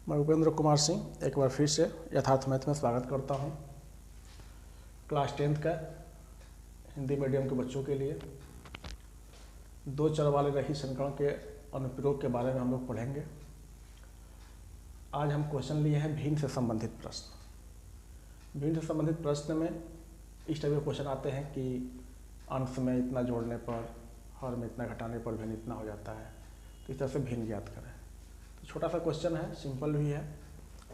मैं उपेंद्र कुमार सिंह एक बार फिर से यथार्थ मैथ में स्वागत करता हूं। क्लास 10th का हिंदी मीडियम के बच्चों के लिए दो चर वाले रैखिक समीकरण के अनुप्रयोग के बारे में हम लोग पढ़ेंगे। आज हम क्वेश्चन लिए हैं भिन्न से संबंधित प्रश्न। भिन्न से संबंधित प्रश्न में इस टाइप के क्वेश्चन आते हैं कि अंश में इतना जोड़ने पर, हर में इतना घटाने पर भिन्न इतना हो जाता है, तो इस तरह से भिन्न ज्ञात करें। तो छोटा सा क्वेश्चन है, सिंपल भी है,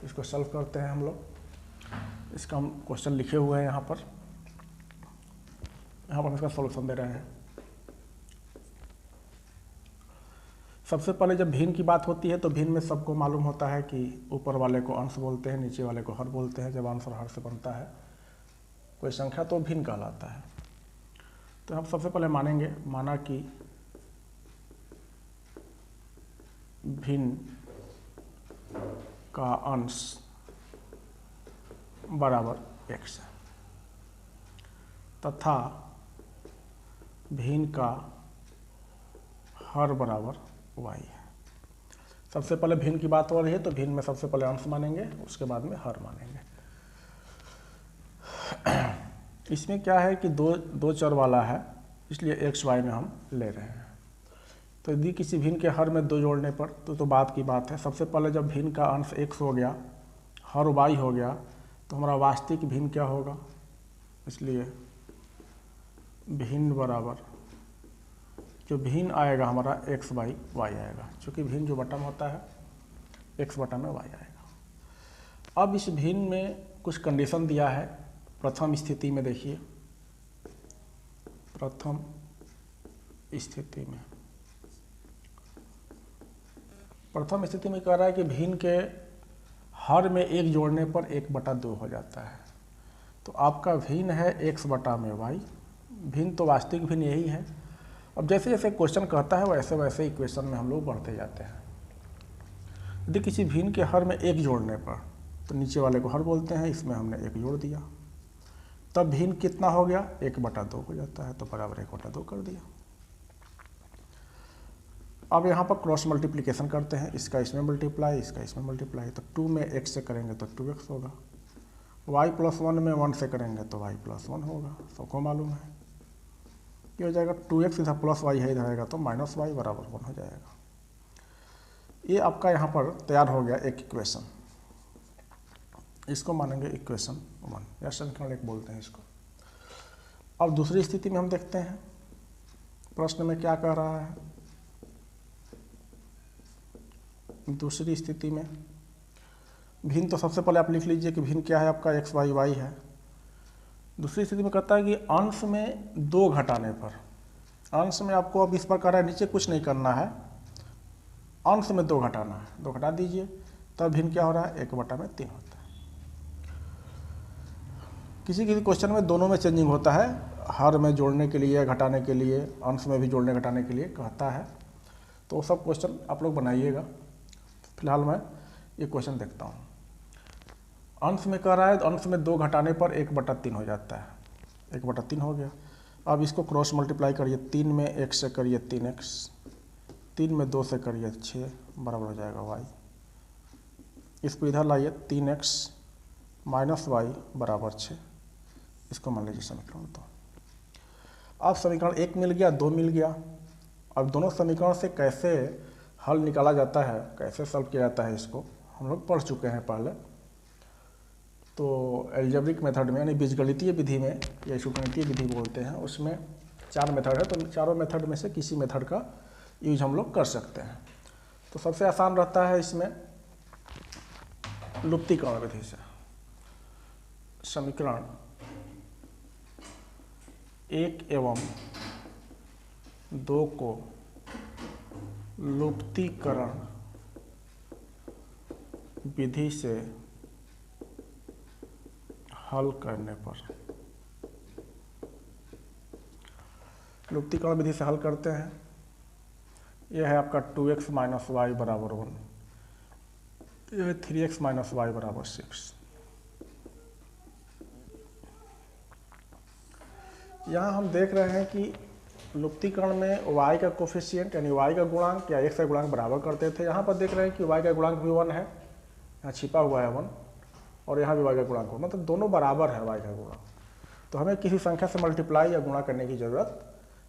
इसको सॉल्व करते हैं हम लोग। इसका हम क्वेश्चन लिखे हुए हैं यहाँ पर हम इसका सॉल्यूशन दे रहे हैं। सबसे पहले जब भिन्न की बात होती है तो भिन्न में सबको मालूम होता है कि ऊपर वाले को अंश बोलते हैं, नीचे वाले को हर बोलते हैं। जब अंश और हर से बनता है कोई संख्या तो भिन्न कहलाता है। तो हम सबसे पहले माना कि भिन्न का अंश बराबर x है तथा भिन्न का हर बराबर y है। सबसे पहले भिन्न की बात हो रही है तो भिन्न में सबसे पहले अंश मानेंगे, उसके बाद में हर मानेंगे। इसमें क्या है कि दो चर वाला है, इसलिए x y में हम ले रहे हैं। तो यदि किसी भिन्न के हर में दो जोड़ने पर तो बात की बात है। सबसे पहले जब भिन्न का अंश x हो गया, हर y हो गया, तो हमारा वास्तविक भिन्न क्या होगा, इसलिए भिन्न बराबर जो भिन्न आएगा हमारा x बाई y आएगा, क्योंकि भिन्न जो बटा में होता है x बटा में y आएगा। अब इस भिन्न में कुछ कंडीशन दिया है। प्रथम स्थिति में देखिए, प्रथम स्थिति में कह रहा है कि भिन्न के हर में एक जोड़ने पर 1/2 हो जाता है। तो आपका भिन्न है x बटा में y। भिन्न तो वास्तविक भिन्न यही है। अब जैसे जैसे क्वेश्चन कहता है वैसे वैसे इक्वेशन में हम लोग बढ़ते जाते हैं। यदि किसी भिन्न के हर में एक जोड़ने पर तो नीचे वाले को हर बोलते हैं, इसमें हमने एक जोड़ दिया, तब भिन्न कितना हो गया, 1/2 हो जाता है। तो बराबर 1/2 कर दिया। अब यहाँ पर क्रॉस मल्टीप्लिकेशन करते हैं, इसका इसमें मल्टीप्लाई, इसका इसमें मल्टीप्लाई। तो 2 में x से करेंगे तो 2x होगा, y + 1 में 1 से करेंगे तो y + 1 होगा। सबको मालूम है ये हो जाएगा। 2x इधर प्लस y है, इधर आएगा तो -y बराबर 1 हो जाएगा। ये आपका यहाँ पर तैयार हो गया एक इक्वेशन। इसको मानेंगे इक्वेशन 1 या समीकरण 1 बोलते हैं इसको। अब दूसरी स्थिति में हम देखते हैं प्रश्न में क्या कह रहा है। दूसरी स्थिति में भिन्न तो सबसे पहले आप लिख लीजिए कि भिन्न क्या है आपका x y y है। दूसरी स्थिति में कहता है कि अंश में 2 घटाने पर, अंश में आपको अब इस प्रकार है, नीचे कुछ नहीं करना है, अंश में 2 घटाना है, 2 घटा दीजिए, तब भिन्न क्या हो रहा है, 1/3 होता है। किसी किसी क्वेश्चन में दोनों में चेंजिंग होता है, हर में जोड़ने के लिए, घटाने के लिए, अंश में भी जोड़ने घटाने के लिए कहता है। तो सब क्वेश्चन आप लोग बनाइएगा। फिलहाल मैं ये क्वेश्चन देखता हूँ। अंश में कह रहा है, अंश में 2 घटाने पर 1/3 हो जाता है, 1/3 हो गया। अब इसको क्रॉस मल्टीप्लाई करिए, 3 में 1 से करिए 3x, 3 में 2 से करिए 6 बराबर हो जाएगा y। इसको इधर लाइए, 3x - y बराबर 6। इसको मान लीजिए समीकरण 2। अब समीकरण 1 मिल गया, 2 मिल गया। अब दोनों समीकरण से कैसे हल निकाला जाता है, कैसे सॉल्व किया जाता है, इसको हम लोग पढ़ चुके हैं पहले। तो एल्जेब्रिक मेथड में, यानी बीजगणितीय विधि में, या शुक्राणुतीय विधि बोलते हैं, उसमें 4 मेथड है। तो चारों मेथड में से किसी मेथड का यूज हम लोग कर सकते हैं। तो सबसे आसान रहता है इसमें लुप्तीकरण विधि से। समीकरण 1 एवं 2 को लुप्तीकरण विधि से हल करने पर, लुप्तीकरण विधि से हल करते हैं। यह है आपका 2x - y बराबर 1, यह है 3x - y बराबर 6। यहाँ हम देख रहे हैं कि लुप्तीकरण में y का कोफिशिएंट यानी y का गुणांक या x का गुणांक बराबर करते थे। यहाँ पर देख रहे हैं कि y का गुणांक भी 1 है यहाँ छिपा हुआ है 1 और यहाँ भी y का गुणांक हो, मतलब दोनों बराबर है y का गुणा। तो हमें किसी संख्या से मल्टीप्लाई या गुणा करने की ज़रूरत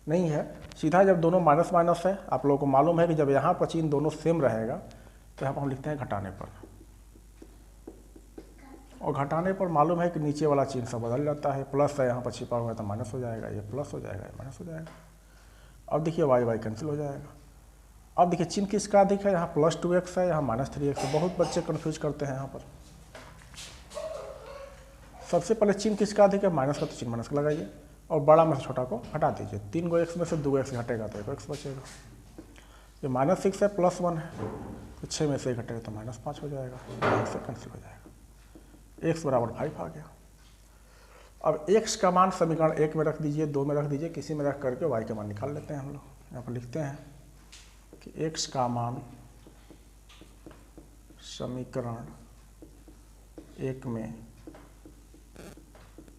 नहीं है। सीधा जब दोनों माइनस माइनस है, आप लोगों को मालूम है कि जब यहाँ पर चिन्ह दोनों सेम रहेगा तो यहाँ पर हम लिखते हैं घटाने पर, और घटाने पर मालूम है कि नीचे वाला चिन्ह सब बदल जाता है। प्लस है यहाँ पर छिपा हुआ है तो माइनस हो जाएगा, ये प्लस हो जाएगा, ये माइनस हो जाएगा। अब देखिए y कैंसिल हो जाएगा। अब देखिए चिन्ह किसका अधिक है, यहाँ प्लस 2x है, यहाँ माइनस 3x है। बहुत बच्चे कन्फ्यूज करते हैं यहाँ पर। सबसे पहले चिन्ह किसका अधिक है, माइनस का, तो चिन्ह माइनस का लगाइए और बड़ा में से छोटा को हटा दीजिए। 3 को x में से 2x घटेगा तो 1x बचेगा। ये -6 है, +1 है, तो 6 में से 1 घटेगा तो -5 हो जाएगा, से कैंसिल हो जाएगा। x बराबर 5 आ गया। अब x का मान समीकरण 1 में रख दीजिए, 2 में रख दीजिए, किसी में रख करके y का मान निकाल लेते हैं हम लोग। यहाँ पर लिखते हैं कि x का मान समीकरण 1 में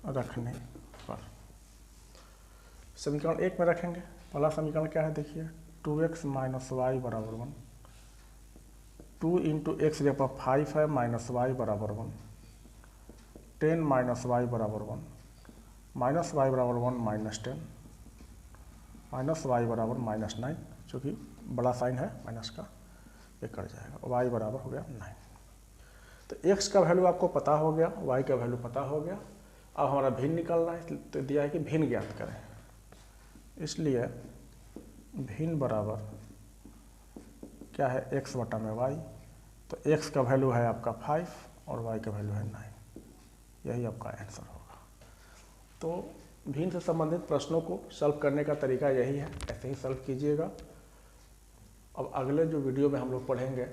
रखने पर, समीकरण 1 में रखेंगे। पहला समीकरण क्या है देखिए, 2x - y बराबर 1, 2 × x जगह 5 है, -y बराबर 1, 10 - y बराबर 1, -y बराबर 1 -10, -y बराबर -9, चूँकि बड़ा साइन है माइनस का, ये कट जाएगा। y बराबर हो गया 9। तो x का वैल्यू आपको पता हो गया, y का वैल्यू पता हो गया। अब हमारा भिन्न निकालना है, तो दिया है कि भिन्न ज्ञात करें, इसलिए भिन्न बराबर क्या है, x बटा में y। तो x का वैल्यू है आपका 5 और y का वैल्यू है 9, यही आपका आंसर होगा। तो भिन्न से संबंधित प्रश्नों को सॉल्व करने का तरीका यही है, ऐसे ही सॉल्व कीजिएगा। अब अगले जो वीडियो में हम लोग पढ़ेंगे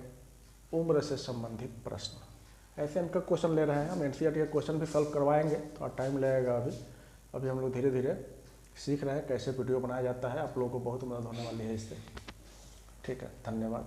उम्र से संबंधित प्रश्न, ऐसे इनका क्वेश्चन ले रहे हैं हम। एनसीईआरटी का क्वेश्चन भी सॉल्व करवाएंगे, थोड़ा टाइम लगेगा। अभी हम लोग धीरे धीरे सीख रहे हैं कैसे वीडियो बनाया जाता है। आप लोगों को बहुत मदद होने वाली है इससे। ठीक है, धन्यवाद।